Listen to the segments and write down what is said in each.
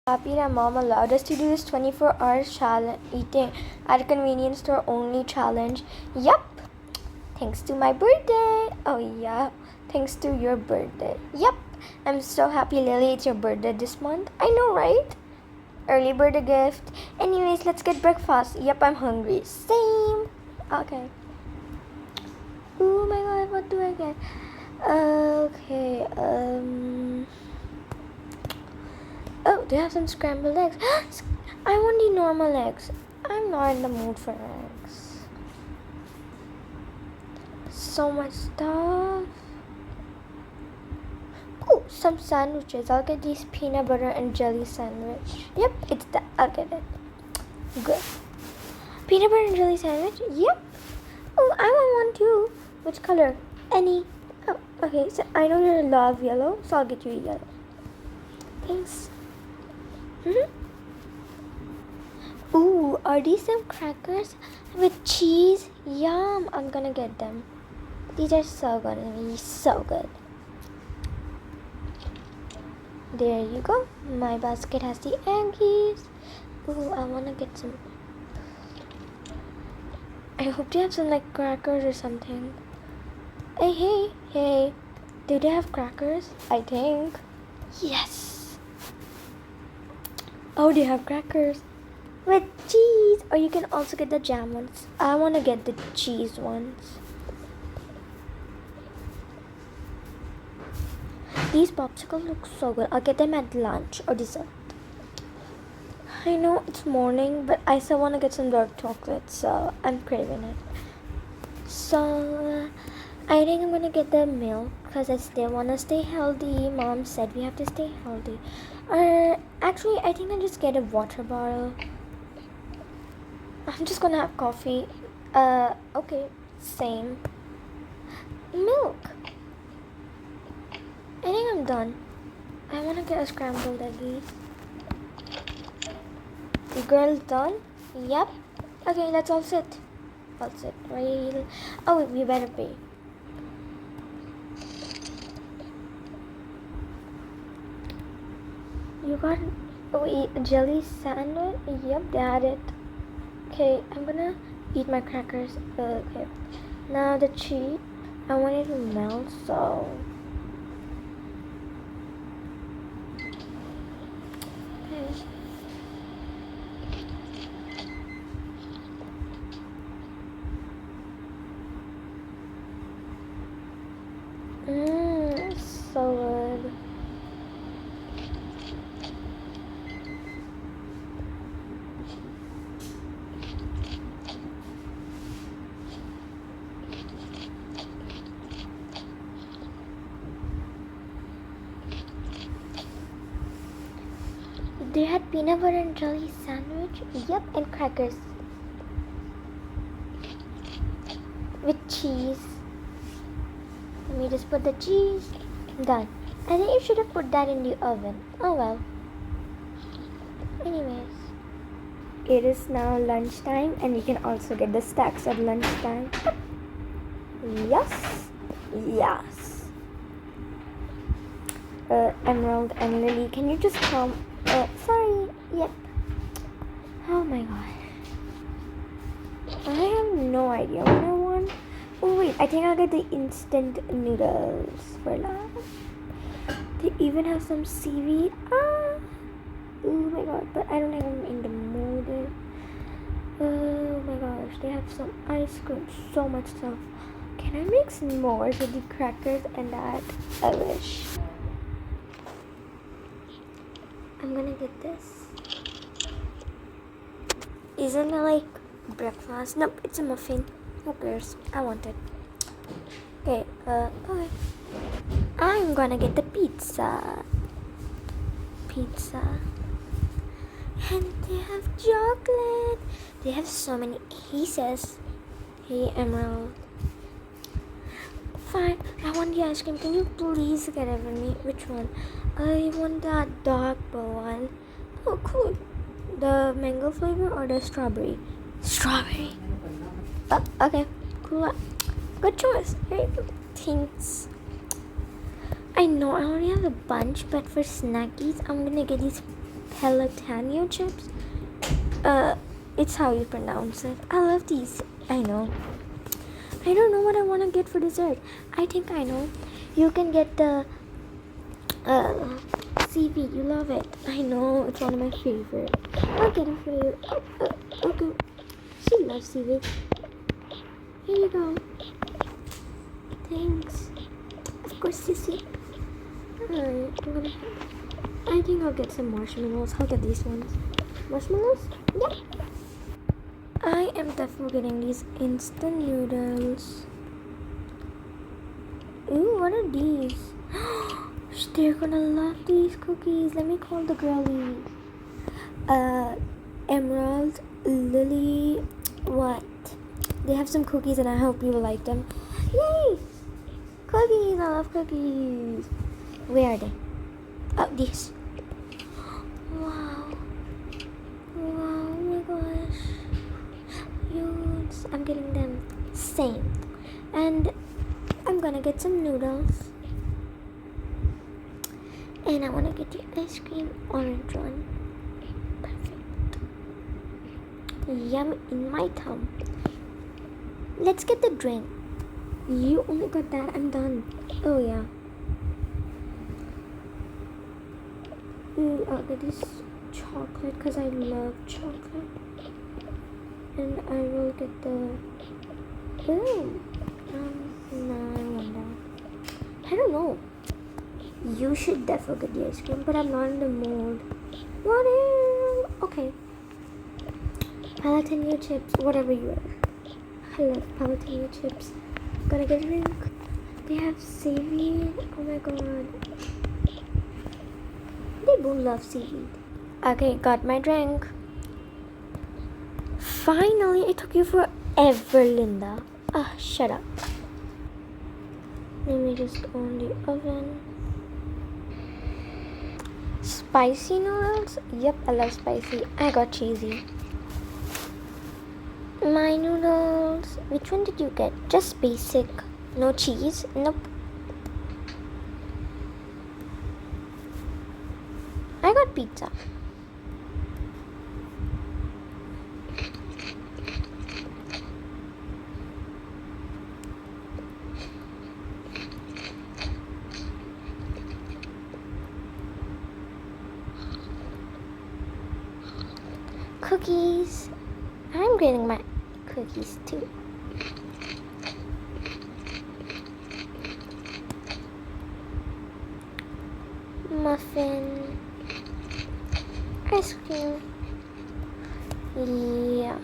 Happy that mom allowed us to do this 24-hour challenge, eating at a convenience store only challenge. Yup. Thanks to my birthday. Oh yeah. Thanks to your birthday. Yup. I'm so happy, Lily. It's your birthday this month. I know, right? Early birthday gift. Anyways, let's get breakfast. Yup, I'm hungry. Same. Okay. Oh my god, what do I get? Okay. Oh, they have some scrambled eggs. I want the normal eggs. I'm not in the mood for eggs. So much stuff. Oh, some sandwiches. I'll get these peanut butter and jelly sandwich. Yep, it's that. I'll get it. Good. Peanut butter and jelly sandwich? Yep. Oh, I want one too. Which color? Any. Oh, okay. So I know you love yellow, so I'll get you yellow. Thanks. Ooh, are these some crackers with cheese? Yum, I'm gonna get them. These are so gonna be so good. There you go. My basket has the eggies. Ooh, I wanna get some. I hope they have some like crackers or something. Hey. Do they have crackers? I think. Yes. Oh, they have crackers with cheese. Or you can also get the jam ones. I want to get the cheese ones. These popsicles look so good. I'll get them at lunch or dessert. I know it's morning, but I still want to get some dark chocolate, so I'm craving it. So I think I'm gonna get the milk because I still want to stay healthy. Mom said we have to stay healthy. Actually, I think I'll just get a water bottle. I'm just gonna have coffee. Okay, same. Milk. I think I'm done. I wanna get a scrambled eggies. The girl's done? Yep. Okay, let's all sit. I'll sit right. Oh, we better pay. You got a jelly sandwich? Yep, they had it. Okay, I'm gonna eat my crackers. Okay. Now the cheese. I want it to melt, so. Okay. So good. They had peanut butter and jelly sandwich. Yep, and crackers with cheese. Let me just put the cheese. Done. I think you should have put that in the oven. Oh well. Anyways, it is now lunchtime, and you can also get the stacks at lunchtime. Yes. Emerald and Lily, can you just come? Sorry. Yep. Oh my god. I have no idea what I want. Oh wait, I think I'll get the instant noodles for lunch. They even have some seaweed. Oh my god, but I don't think I'm in the mood. Oh my gosh, they have some ice cream, so much stuff. Can I make s'mores with the crackers and that? I wish. I'm gonna get this. Isn't it like breakfast? Nope, it's a muffin. Who cares? I want it. Okay, okay. I'm gonna get the pizza. And they have chocolate. They have so many pieces. Hey, Emerald. Fine, I want the ice cream. Can you please get it for me? Which one? I want that dark blue one. Oh, cool. The mango flavor or the strawberry? Strawberry. Okay, cool. Good choice. Here you go. Thanks. I know I only have a bunch, but for snackies, I'm gonna get these jalapeno chips. It's how you pronounce it. I love these. I know. I don't know what I want to get for dessert. I think I know. You can get the seaweed. You love it. I know. It's one of my favorite. I'll get it for you. Okay. She loves seaweed. Here you go. Thanks. Of course, Sissy. Alright, I think I'll get some marshmallows. I'll get these ones. Marshmallows? Yeah. I am definitely getting these instant noodles. Ooh, what are these? They're gonna love these cookies. Let me call the girlie. Emerald, Lily, what? They have some cookies and I hope you will like them. Yay! Cookies! I love cookies. Where are they? Oh, these. Wow. Wow, oh my gosh. Huge. I'm getting them. Same. And I'm gonna get some noodles. And I wanna get the ice cream orange one. Perfect. Yum in my tongue. Let's get the drink. You only got that. I'm done. Oh yeah. Ooh, I'll get this chocolate because I love chocolate. And I will get the... Ooh. No, I want that. I don't know. You should definitely get the ice cream, but I'm not in the mood. What is... Okay. Jalapeno chips, whatever you are. I love jalapeno chips. Gonna get a drink. They have seaweed. Oh my god. They both love seaweed. Okay, got my drink. Finally, it took you forever, Linda. Ah, shut up. Let me just go in the oven. Spicy noodles? Yep, I love spicy. I got cheesy. My noodles. Which one did you get? Just basic. No cheese? Nope. I got pizza. Cookies. I'm getting my cookies too. Muffin. Ice cream. Yeah.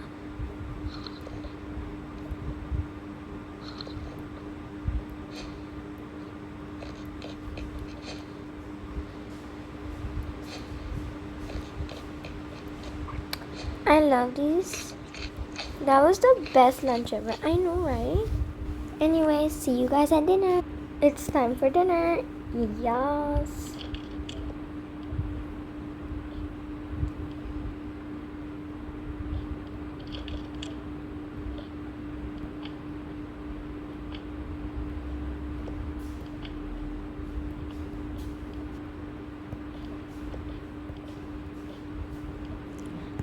I love these. That was the best lunch ever. I know, right? Anyway, see you guys at dinner. It's time for dinner. Yes.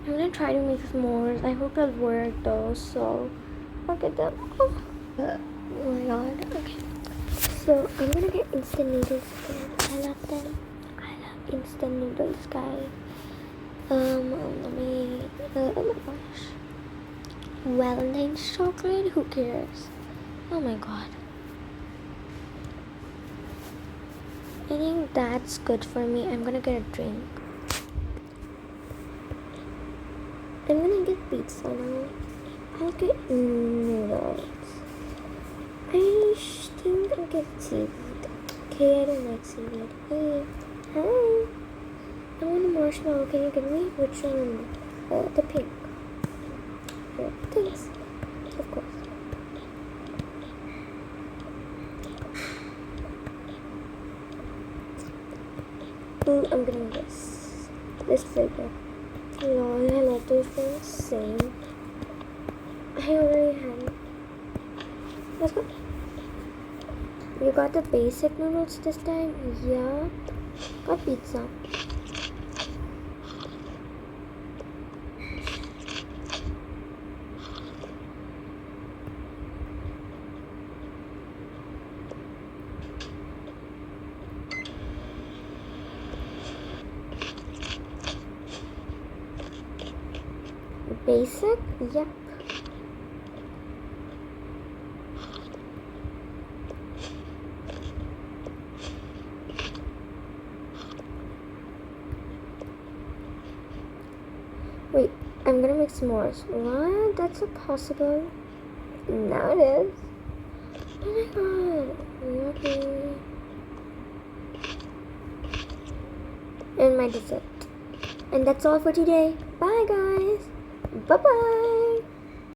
I'm gonna try to make s'mores. I hope it'll work though, so I'll get them. Oh my god, okay. So I'm gonna get instant noodles again. I love them. I love instant noodles, guys. Let me, oh my gosh. Valentine's chocolate? Who cares? Oh my god. I think that's good for me. I'm gonna get a drink. I'm gonna get pizza now. I'll get noodles. I think I'll get seaweed. Okay, I don't like seaweed. Hey, hi. I want a marshmallow. Can you give me? Which one? The pink. Oh, thanks. Of course. Ooh, I'm getting this flavor. No, I love those things. Same. I already had. Let's go. You got the basic noodles this time? Yeah. Got pizza. basic? Yep. Wait, I'm gonna make s'mores. What? That's impossible. Now it is. Oh my god. Okay. And my dessert. And that's all for today. Bye guys. Bye bye.